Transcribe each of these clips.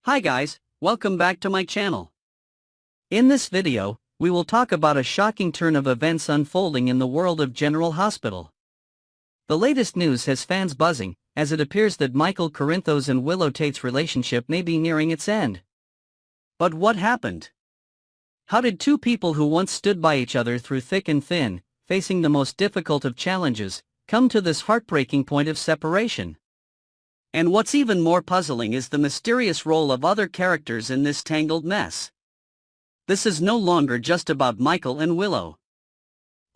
Hi guys, welcome back to my channel. In this video, we will talk about a shocking turn of events unfolding in the world of General Hospital. The latest news has fans buzzing, as it appears that Michael Corinthos and Willow Tate's relationship may be nearing its end. But what happened? How did two people who once stood by each other through thick and thin, facing the most difficult of challenges, come to this heartbreaking point of separation? And what's even more puzzling is the mysterious role of other characters in this tangled mess. This is no longer just about Michael and Willow.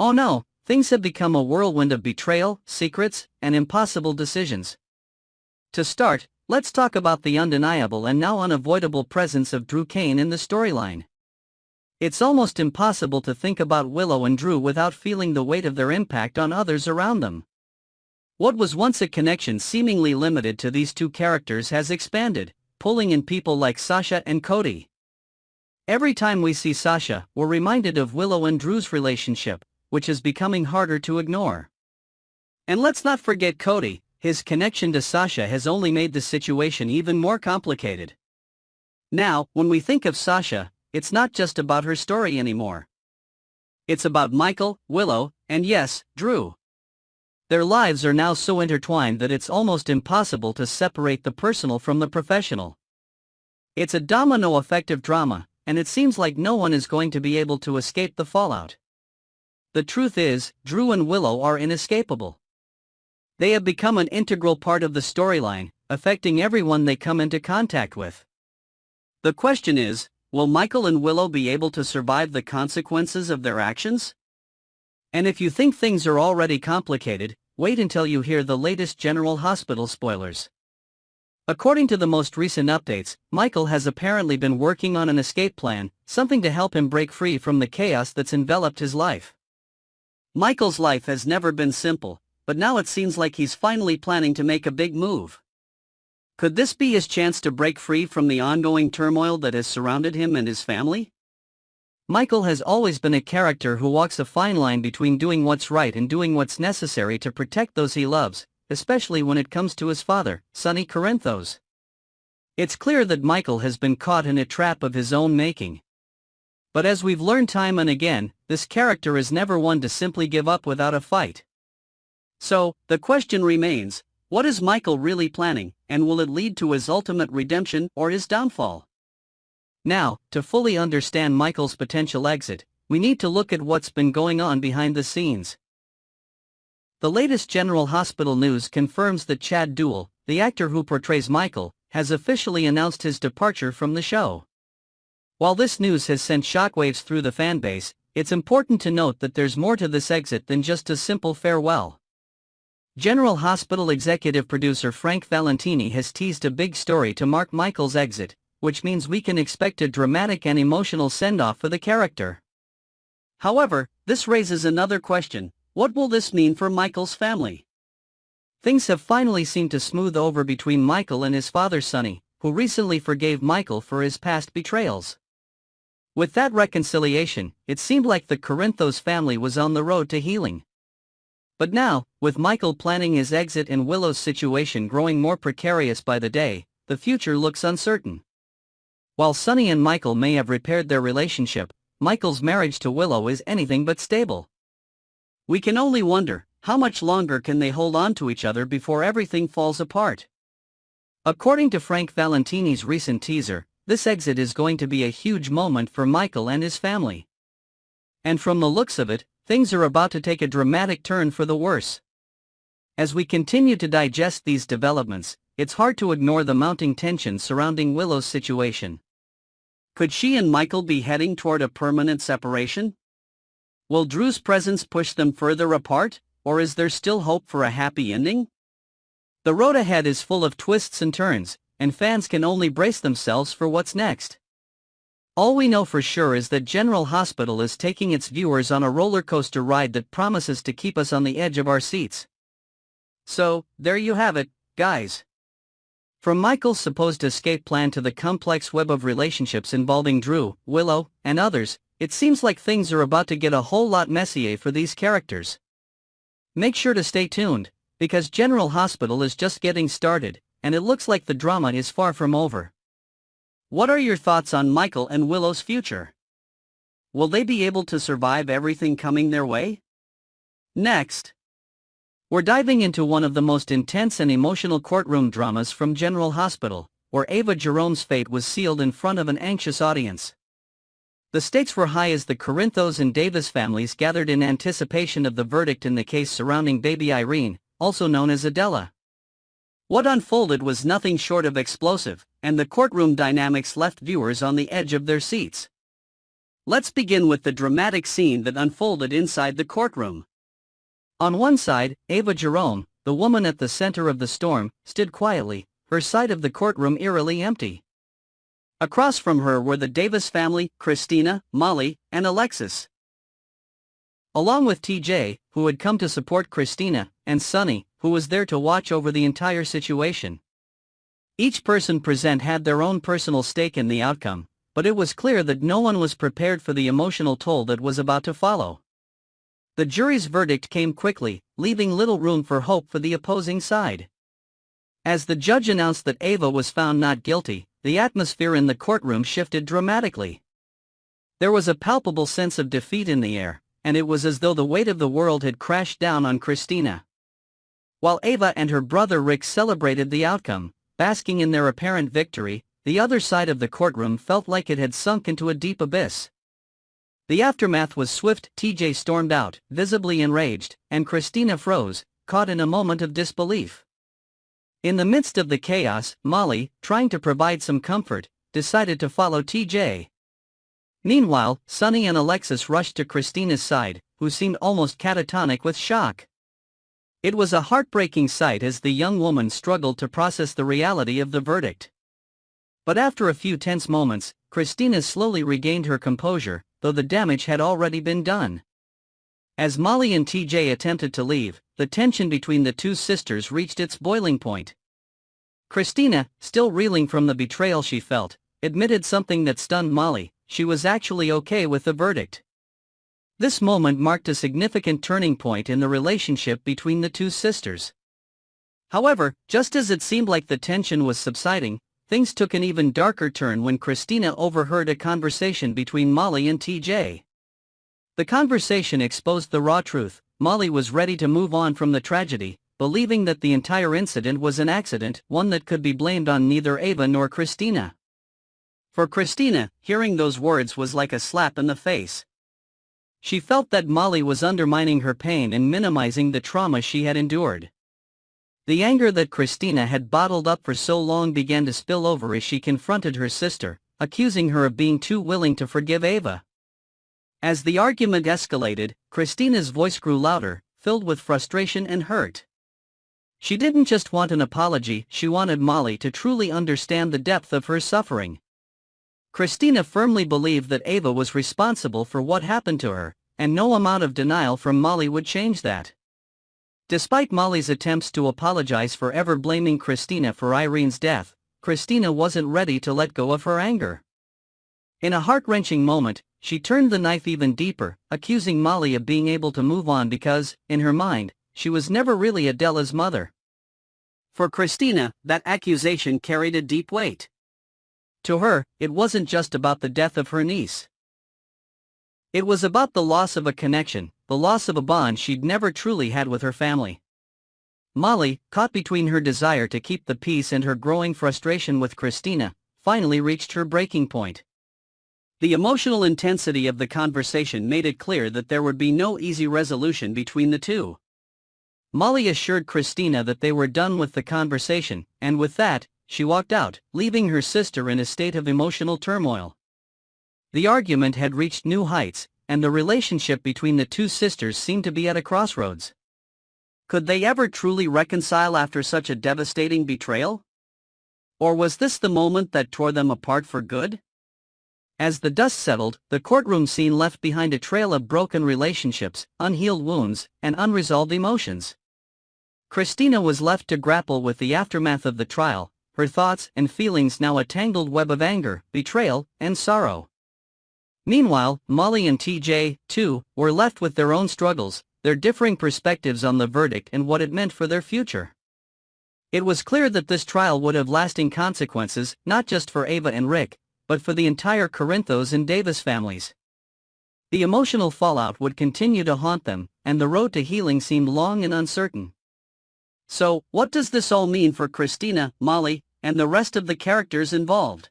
Oh no, things have become a whirlwind of betrayal, secrets, and impossible decisions. To start, let's talk about the undeniable and now unavoidable presence of Drew Cain in the storyline. It's almost impossible to think about Willow and Drew without feeling the weight of their impact on others around them. What was once a connection seemingly limited to these two characters has expanded, pulling in people like Sasha and Cody. Every time we see Sasha, we're reminded of Willow and Drew's relationship, which is becoming harder to ignore. And let's not forget Cody, his connection to Sasha has only made the situation even more complicated. Now, when we think of Sasha, it's not just about her story anymore. It's about Michael, Willow, and yes, Drew. Their lives are now so intertwined that it's almost impossible to separate the personal from the professional. It's a domino effect of drama, and it seems like no one is going to be able to escape the fallout. The truth is, Drew and Willow are inescapable. They have become an integral part of the storyline, affecting everyone they come into contact with. The question is, will Michael and Willow be able to survive the consequences of their actions? And if you think things are already complicated, wait until you hear the latest General Hospital spoilers. According to the most recent updates, Michael has apparently been working on an escape plan, something to help him break free from the chaos that's enveloped his life. Michael's life has never been simple, but now it seems like he's finally planning to make a big move. Could this be his chance to break free from the ongoing turmoil that has surrounded him and his family? Michael has always been a character who walks a fine line between doing what's right and doing what's necessary to protect those he loves, especially when it comes to his father, Sonny Corinthos. It's clear that Michael has been caught in a trap of his own making. But as we've learned time and again, this character is never one to simply give up without a fight. So, the question remains, what is Michael really planning, and will it lead to his ultimate redemption or his downfall? Now, to fully understand Michael's potential exit, we need to look at what's been going on behind the scenes. The latest General Hospital news confirms that Chad Duell, the actor who portrays Michael, has officially announced his departure from the show. While this news has sent shockwaves through the fanbase, it's important to note that there's more to this exit than just a simple farewell. General Hospital executive producer Frank Valentini has teased a big story to mark Michael's exit, which means we can expect a dramatic and emotional send-off for the character. However, this raises another question: what will this mean for Michael's family? Things have finally seemed to smooth over between Michael and his father Sonny, who recently forgave Michael for his past betrayals. With that reconciliation, it seemed like the Corinthos family was on the road to healing. But now, with Michael planning his exit and Willow's situation growing more precarious by the day, the future looks uncertain. While Sonny and Michael may have repaired their relationship, Michael's marriage to Willow is anything but stable. We can only wonder, how much longer can they hold on to each other before everything falls apart? According to Frank Valentini's recent teaser, this exit is going to be a huge moment for Michael and his family. And from the looks of it, things are about to take a dramatic turn for the worse. As we continue to digest these developments, it's hard to ignore the mounting tension surrounding Willow's situation. Could she and Michael be heading toward a permanent separation? Will Drew's presence push them further apart, or is there still hope for a happy ending? The road ahead is full of twists and turns, and fans can only brace themselves for what's next. All we know for sure is that General Hospital is taking its viewers on a roller coaster ride that promises to keep us on the edge of our seats. So, there you have it, guys. From Michael's supposed escape plan to the complex web of relationships involving Drew, Willow, and others, it seems like things are about to get a whole lot messier for these characters. Make sure to stay tuned, because General Hospital is just getting started, and it looks like the drama is far from over. What are your thoughts on Michael and Willow's future? Will they be able to survive everything coming their way? Next, we're diving into one of the most intense and emotional courtroom dramas from General Hospital, where Ava Jerome's fate was sealed in front of an anxious audience. The stakes were high as the Corinthos and Davis families gathered in anticipation of the verdict in the case surrounding baby Irene, also known as Adela. What unfolded was nothing short of explosive, and the courtroom dynamics left viewers on the edge of their seats. Let's begin with the dramatic scene that unfolded inside the courtroom. On one side, Ava Jerome, the woman at the center of the storm, stood quietly, her side of the courtroom eerily empty. Across from her were the Davis family, Christina, Molly, and Alexis. Along with TJ, who had come to support Christina, and Sonny, who was there to watch over the entire situation. Each person present had their own personal stake in the outcome, but it was clear that no one was prepared for the emotional toll that was about to follow. The jury's verdict came quickly, leaving little room for hope for the opposing side. As the judge announced that Ava was found not guilty, the atmosphere in the courtroom shifted dramatically. There was a palpable sense of defeat in the air, and it was as though the weight of the world had crashed down on Christina. While Ava and her brother Rick celebrated the outcome, basking in their apparent victory, the other side of the courtroom felt like it had sunk into a deep abyss. The aftermath was swift. TJ stormed out, visibly enraged, and Christina froze, caught in a moment of disbelief. In the midst of the chaos, Molly, trying to provide some comfort, decided to follow TJ. Meanwhile, Sonny and Alexis rushed to Christina's side, who seemed almost catatonic with shock. It was a heartbreaking sight as the young woman struggled to process the reality of the verdict. But after a few tense moments, Christina slowly regained her composure, though the damage had already been done. As Molly and TJ attempted to leave, the tension between the two sisters reached its boiling point. Christina, still reeling from the betrayal she felt, admitted something that stunned Molly: she was actually okay with the verdict. This moment marked a significant turning point in the relationship between the two sisters. However, just as it seemed like the tension was subsiding, things took an even darker turn when Christina overheard a conversation between Molly and TJ. The conversation exposed the raw truth. Molly was ready to move on from the tragedy, believing that the entire incident was an accident, one that could be blamed on neither Ava nor Christina. For Christina, hearing those words was like a slap in the face. She felt that Molly was undermining her pain and minimizing the trauma she had endured. The anger that Christina had bottled up for so long began to spill over as she confronted her sister, accusing her of being too willing to forgive Ava. As the argument escalated, Christina's voice grew louder, filled with frustration and hurt. She didn't just want an apology, she wanted Molly to truly understand the depth of her suffering. Christina firmly believed that Ava was responsible for what happened to her, and no amount of denial from Molly would change that. Despite Molly's attempts to apologize for ever blaming Christina for Irene's death, Christina wasn't ready to let go of her anger. In a heart-wrenching moment, she turned the knife even deeper, accusing Molly of being able to move on because, in her mind, she was never really Adela's mother. For Christina, that accusation carried a deep weight. To her, it wasn't just about the death of her niece. It was about the loss of a connection, the loss of a bond she'd never truly had with her family. Molly, caught between her desire to keep the peace and her growing frustration with Christina, finally reached her breaking point. The emotional intensity of the conversation made it clear that there would be no easy resolution between the two. Molly assured Christina that they were done with the conversation, and with that, she walked out, leaving her sister in a state of emotional turmoil. The argument had reached new heights, and the relationship between the two sisters seemed to be at a crossroads. Could they ever truly reconcile after such a devastating betrayal? Or was this the moment that tore them apart for good? As the dust settled, the courtroom scene left behind a trail of broken relationships, unhealed wounds, and unresolved emotions. Christina was left to grapple with the aftermath of the trial, her thoughts and feelings now a tangled web of anger, betrayal, and sorrow. Meanwhile, Molly and TJ, too, were left with their own struggles, their differing perspectives on the verdict and what it meant for their future. It was clear that this trial would have lasting consequences, not just for Ava and Rick, but for the entire Corinthos and Davis families. The emotional fallout would continue to haunt them, and the road to healing seemed long and uncertain. So, what does this all mean for Christina, Molly, and the rest of the characters involved?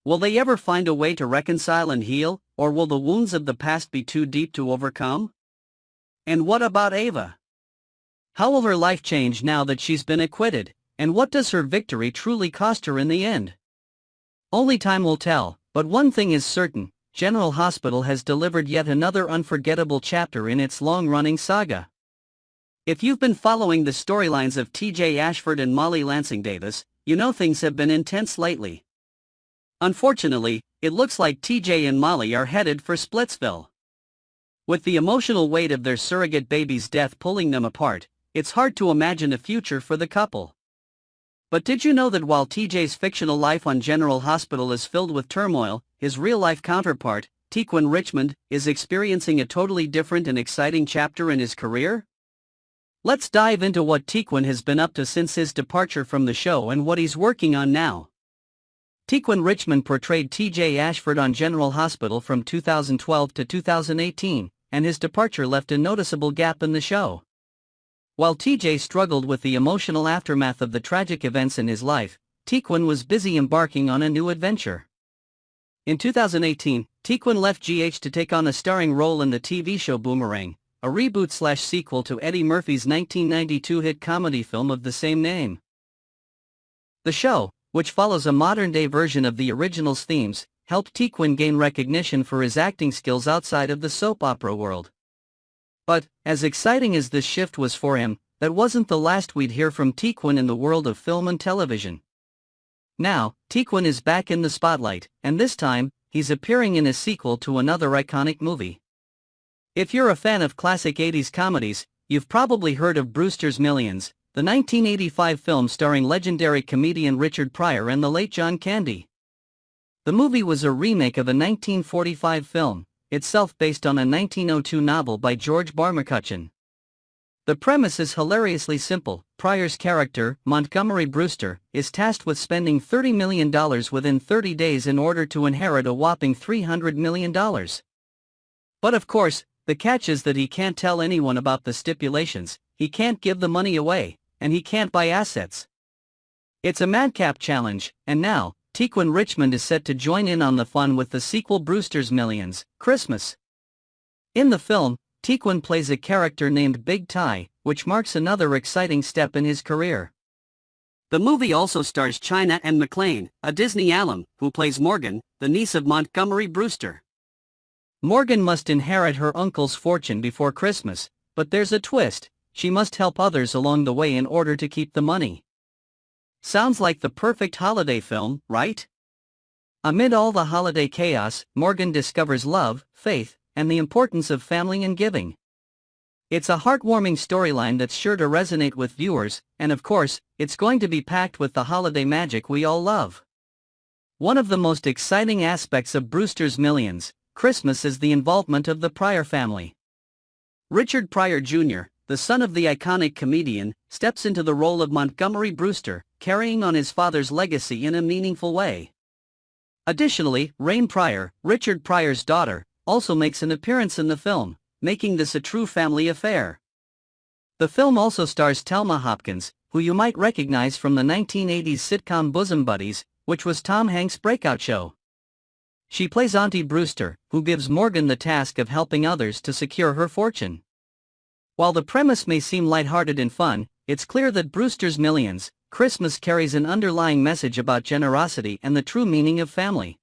Will they ever find a way to reconcile and heal, or will the wounds of the past be too deep to overcome? And what about Ava? How will her life change now that she's been acquitted, and what does her victory truly cost her in the end? Only time will tell, but one thing is certain: General Hospital has delivered yet another unforgettable chapter in its long-running saga. If you've been following the storylines of TJ Ashford and Molly Lansing Davis, you know things have been intense lately. Unfortunately, it looks like TJ and Molly are headed for Splitsville. With the emotional weight of their surrogate baby's death pulling them apart, it's hard to imagine a future for the couple. But did you know that while TJ's fictional life on General Hospital is filled with turmoil, his real-life counterpart, Tequan Richmond, is experiencing a totally different and exciting chapter in his career? Let's dive into what Tequan has been up to since his departure from the show and what he's working on now. Tequan Richmond portrayed TJ Ashford on General Hospital from 2012 to 2018, and his departure left a noticeable gap in the show. While TJ struggled with the emotional aftermath of the tragic events in his life, Tequan was busy embarking on a new adventure. In 2018, Tequan left GH to take on a starring role in the TV show Boomerang, a reboot/sequel to Eddie Murphy's 1992 hit comedy film of the same name. The show, which follows a modern-day version of the original's themes, helped Tequan gain recognition for his acting skills outside of the soap opera world. But, as exciting as this shift was for him, that wasn't the last we'd hear from Tequan in the world of film and television. Now, Tequan is back in the spotlight, and this time, he's appearing in a sequel to another iconic movie. If you're a fan of classic 80s comedies, you've probably heard of Brewster's Millions, the 1985 film starring legendary comedian Richard Pryor and the late John Candy. The movie was a remake of a 1945 film, itself based on a 1902 novel by George Barr McCutcheon. The premise is hilariously simple. Pryor's character, Montgomery Brewster, is tasked with spending $30 million within 30 days in order to inherit a whopping $300 million. But of course, the catch is that he can't tell anyone about the stipulations, he can't give the money away, and he can't buy assets. It's a madcap challenge, and now, Tequan Richmond is set to join in on the fun with the sequel Brewster's Millions, Christmas. In the film, Tequan plays a character named Big Ty, which marks another exciting step in his career. The movie also stars China Anne McClain, a Disney alum, who plays Morgan, the niece of Montgomery Brewster. Morgan must inherit her uncle's fortune before Christmas, but there's a twist: she must help others along the way in order to keep the money. Sounds like the perfect holiday film, right? Amid all the holiday chaos, Morgan discovers love, faith, and the importance of family and giving. It's a heartwarming storyline that's sure to resonate with viewers, and of course, it's going to be packed with the holiday magic we all love. One of the most exciting aspects of Brewster's Millions, Christmas, is the involvement of the Pryor family. Richard Pryor Jr., the son of the iconic comedian, steps into the role of Montgomery Brewster, carrying on his father's legacy in a meaningful way. Additionally, Rain Pryor, Richard Pryor's daughter, also makes an appearance in the film, making this a true family affair. The film also stars Thelma Hopkins, who you might recognize from the 1980s sitcom Bosom Buddies, which was Tom Hanks' breakout show. She plays Auntie Brewster, who gives Morgan the task of helping others to secure her fortune. While the premise may seem lighthearted and fun, it's clear that Brewster's Millions, Christmas carries an underlying message about generosity and the true meaning of family.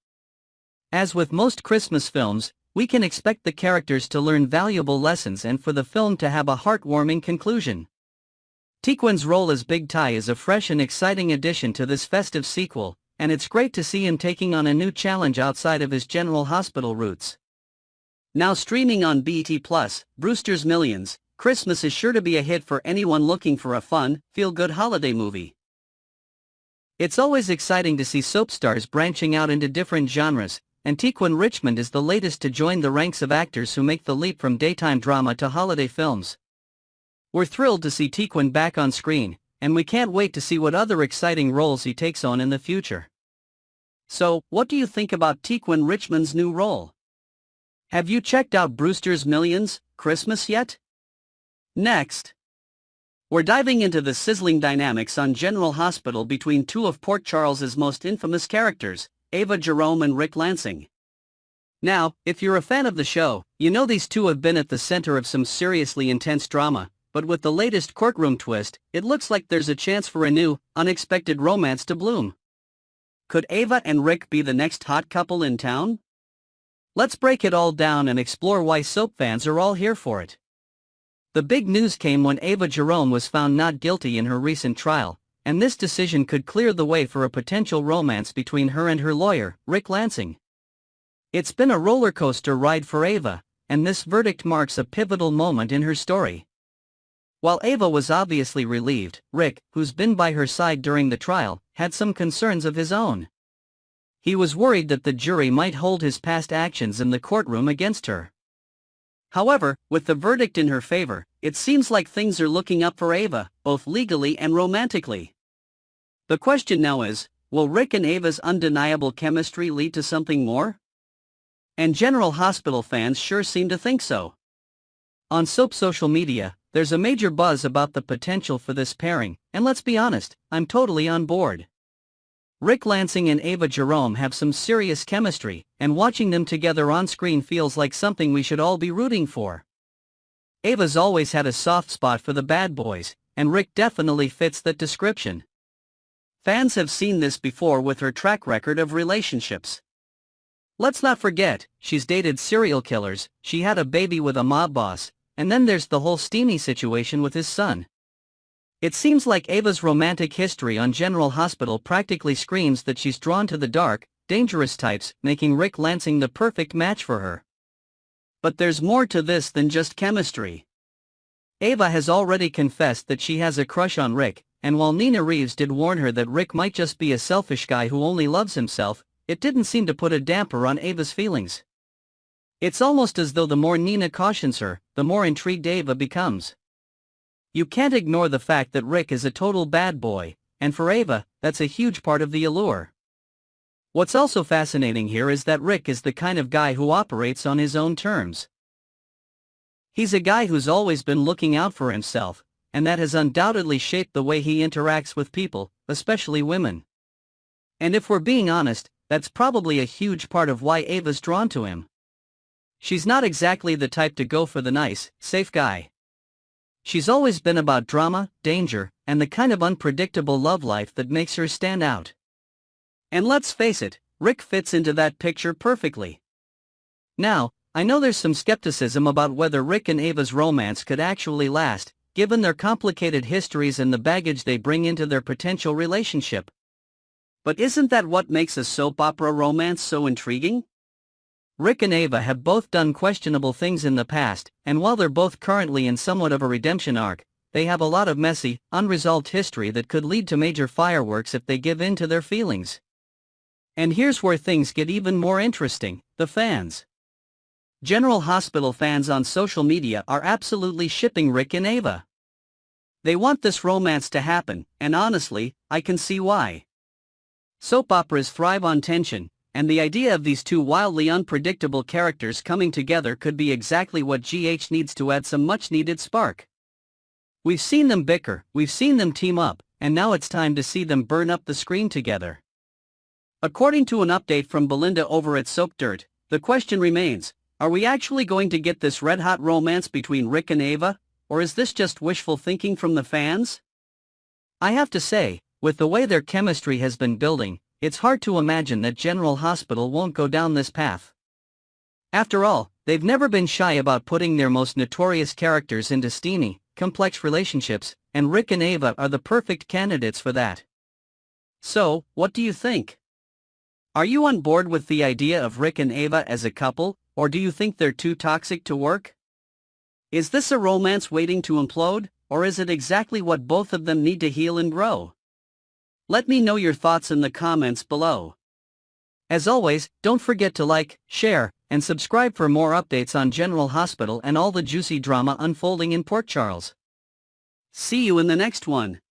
As with most Christmas films, we can expect the characters to learn valuable lessons and for the film to have a heartwarming conclusion. Tequan's role as Big Ty is a fresh and exciting addition to this festive sequel, and it's great to see him taking on a new challenge outside of his General Hospital roots. Now streaming on BET+, Brewster's Millions, Christmas is sure to be a hit for anyone looking for a fun, feel-good holiday movie. It's always exciting to see soap stars branching out into different genres, and Tequan Richmond is the latest to join the ranks of actors who make the leap from daytime drama to holiday films. We're thrilled to see Tequan back on screen, and we can't wait to see what other exciting roles he takes on in the future. So, what do you think about Tequan Richmond's new role? Have you checked out Brewster's Millions, Christmas yet? Next, we're diving into the sizzling dynamics on General Hospital between two of Port Charles's most infamous characters, Ava Jerome and Rick Lansing. Now, if you're a fan of the show, you know these two have been at the center of some seriously intense drama, but with the latest courtroom twist, it looks like there's a chance for a new, unexpected romance to bloom. Could Ava and Rick be the next hot couple in town? Let's break it all down and explore why soap fans are all here for it. The big news came when Ava Jerome was found not guilty in her recent trial, and this decision could clear the way for a potential romance between her and her lawyer, Rick Lansing. It's been a roller coaster ride for Ava, and this verdict marks a pivotal moment in her story. While Ava was obviously relieved, Rick, who's been by her side during the trial, had some concerns of his own. He was worried that the jury might hold his past actions in the courtroom against her. However, with the verdict in her favor, it seems like things are looking up for Ava, both legally and romantically. The question now is, will Rick and Ava's undeniable chemistry lead to something more? And General Hospital fans sure seem to think so. On soap social media, there's a major buzz about the potential for this pairing, and let's be honest, I'm totally on board. Rick Lansing and Ava Jerome have some serious chemistry, and watching them together on screen feels like something we should all be rooting for. Ava's always had a soft spot for the bad boys, and Rick definitely fits that description. Fans have seen this before with her track record of relationships. Let's not forget, she's dated serial killers, she had a baby with a mob boss, and then there's the whole Steamy situation with his son. It seems like Ava's romantic history on General Hospital practically screams that she's drawn to the dark, dangerous types, making Rick Lansing the perfect match for her. But there's more to this than just chemistry. Ava has already confessed that she has a crush on Rick, and while Nina Reeves did warn her that Rick might just be a selfish guy who only loves himself, it didn't seem to put a damper on Ava's feelings. It's almost as though the more Nina cautions her, the more intrigued Ava becomes. You can't ignore the fact that Rick is a total bad boy, and for Ava, that's a huge part of the allure. What's also fascinating here is that Rick is the kind of guy who operates on his own terms. He's a guy who's always been looking out for himself, and that has undoubtedly shaped the way he interacts with people, especially women. And if we're being honest, that's probably a huge part of why Ava's drawn to him. She's not exactly the type to go for the nice, safe guy. She's always been about drama, danger, and the kind of unpredictable love life that makes her stand out. And let's face it, Rick fits into that picture perfectly. Now, I know there's some skepticism about whether Rick and Ava's romance could actually last, given their complicated histories and the baggage they bring into their potential relationship. But isn't that what makes a soap opera romance so intriguing? Rick and Ava have both done questionable things in the past, and while they're both currently in somewhat of a redemption arc, they have a lot of messy, unresolved history that could lead to major fireworks if they give in to their feelings. And here's where things get even more interesting: the fans. General Hospital fans on social media are absolutely shipping Rick and Ava. They want this romance to happen, and honestly, I can see why. Soap operas thrive on tension, and the idea of these two wildly unpredictable characters coming together could be exactly what GH needs to add some much-needed spark. We've seen them bicker, we've seen them team up, and now it's time to see them burn up the screen together. According to an update from Belinda over at Soap Dirt, the question remains, are we actually going to get this red-hot romance between Rick and Ava, or is this just wishful thinking from the fans? I have to say, with the way their chemistry has been building, it's hard to imagine that General Hospital won't go down this path. After all, they've never been shy about putting their most notorious characters into steamy, complex relationships, and Rick and Ava are the perfect candidates for that. So, what do you think? Are you on board with the idea of Rick and Ava as a couple, or do you think they're too toxic to work? Is this a romance waiting to implode, or is it exactly what both of them need to heal and grow? Let me know your thoughts in the comments below. As always, don't forget to like, share, and subscribe for more updates on General Hospital and all the juicy drama unfolding in Port Charles. See you in the next one.